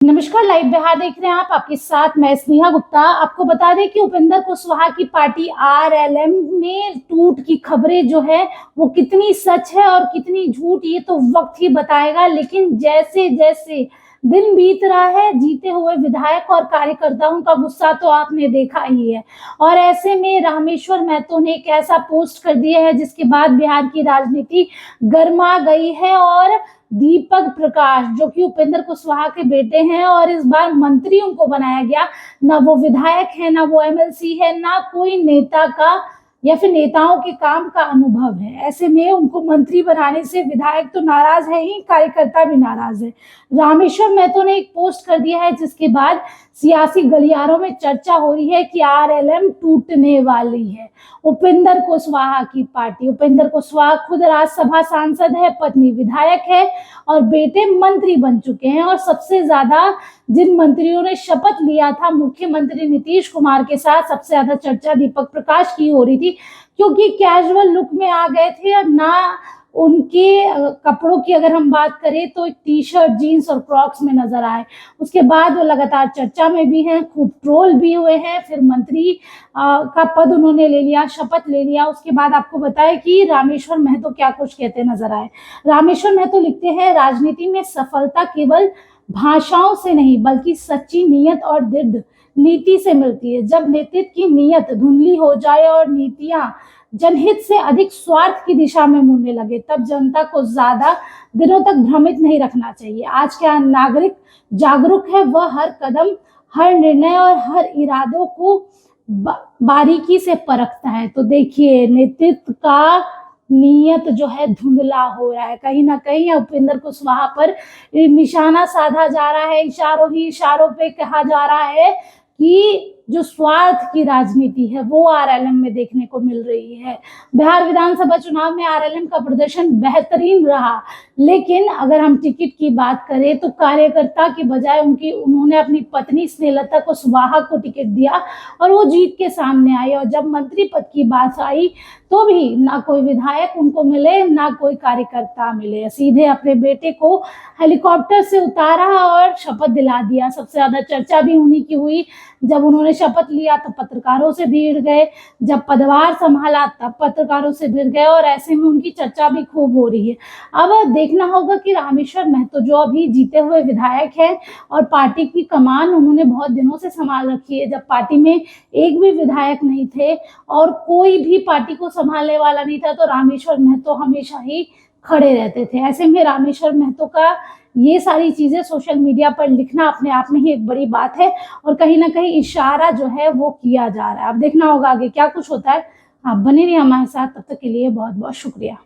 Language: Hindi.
नमस्कार, लाइव बिहार देख रहे हैं आप। आपके साथ मैं स्नेहा गुप्ता। आपको बता दें कि उपेंद्र कुशवाहा की पार्टी आरएलएम में टूट की खबरें जो है वो कितनी सच है और कितनी झूठ, ये तो वक्त ही बताएगा। लेकिन जैसे जैसे दिन बीत रहा है, जीते हुए विधायक और कार्यकर्ताओं का गुस्सा तो आपने देखा ही है। और ऐसे में रामेश्वर महतो ने एक ऐसा पोस्ट कर दिया है जिसके बाद बिहार की राजनीति गर्मा गई है। और दीपक प्रकाश जो कि उपेंद्र कुशवाहा के बेटे हैं और इस बार मंत्री उनको बनाया गया, ना वो विधायक है, ना वो एमएलसी है, ना कोई नेता का या फिर नेताओं के काम का अनुभव है। ऐसे में उनको मंत्री बनाने से विधायक तो नाराज है ही, कार्यकर्ता भी नाराज है। रामेश्वर महतो ने एक पोस्ट कर दिया है जिसके बाद सियासी गलियारों में चर्चा हो रही है कि आरएलएम टूटने वाली है। उपेंद्र कुशवाहा की पार्टी, उपेंद्र कुशवाहा खुद राज्यसभा सांसद है, पत्नी विधायक है और बेटे मंत्री बन चुके हैं। और सबसे ज्यादा जिन मंत्रियों ने शपथ लिया था मुख्यमंत्री नीतीश कुमार के साथ, सबसे ज्यादा चर्चा दीपक प्रकाश की हो रही थी, क्योंकि कैजुअल लुक में आ गए थे। और ना उनके कपड़ों की अगर हम बात करें तो टी शर्ट, जीन्स और क्रॉक्स में नजर आए। उसके बाद वो लगातार चर्चा में भी हैं, खूब ट्रोल भी हुए हैं। फिर मंत्री का पद उन्होंने ले लिया, शपथ ले लिया। उसके बाद आपको बताया कि रामेश्वर महतो क्या कुछ कहते नजर आए। रामेश्वर महतो लिखते हैं, राजनीति में सफलता केवल भाषाओं से नहीं बल्कि सच्ची नीयत और दृढ़ नीति से मिलती है। जब नेतृत्व की नीयत धुंधली हो जाए और नीतियां जनहित से अधिक स्वार्थ की दिशा में मुड़ने लगे, तब जनता को ज्यादा दिनों तक भ्रमित नहीं रखना चाहिए। आज का नागरिक जागरूक है, वह हर कदम, हर निर्णय और हर इरादों को बारीकी से परखता है। तो देखिए, नेतृत्व का नियत जो है धुंधला हो रहा है। कहीं ना कहीं उपेंद्र कुशवाहा पर निशाना साधा जा रहा है। इशारों ही इशारों पे कहा जा रहा है कि जो स्वार्थ की राजनीति है वो आरएलएम में देखने को मिल रही है। बिहार विधानसभा चुनाव में आरएलएम का प्रदर्शन बेहतरीन रहा, लेकिन अगर हम टिकट की बात करें तो कार्यकर्ता के बजाय उन्होंने अपनी पत्नी स्नेहलता कुशवाहा को टिकट दिया और वो जीत के सामने आई। और जब मंत्री पद की बात आई तो भी ना कोई विधायक उनको मिले, ना कोई कार्यकर्ता मिले। सीधे अपने बेटे को हेलीकॉप्टर से उतारा और शपथ दिला दिया। सबसे ज्यादा चर्चा भी उन्हीं की हुई। जब उन्होंने शपथ लिया तो पत्रकारों से भिड़ गए, जब पदभार संभाला तब पत्रकारों से भिड़ गए, और ऐसे में उनकी चर्चा भी खूब हो रही है। अब देखना होगा कि रामेश्वर महतो जो अभी जीते हुए विधायक है और पार्टी की कमान उन्होंने बहुत दिनों से संभाल रखी है, जब पार्टी में एक भी विधायक नहीं थे और कोई भी पार्टी को संभालने वाला नहीं था, तो रामेश्वर महतो हमेशा ही खड़े रहते थे। ऐसे में रामेश्वर महतो का ये सारी चीजें सोशल मीडिया पर लिखना अपने आप में ही एक बड़ी बात है और कहीं ना कहीं इशारा जो है वो किया जा रहा है। अब देखना होगा आगे क्या कुछ होता है। आप बने रहिए हमारे साथ, तब तक के लिए बहुत बहुत शुक्रिया।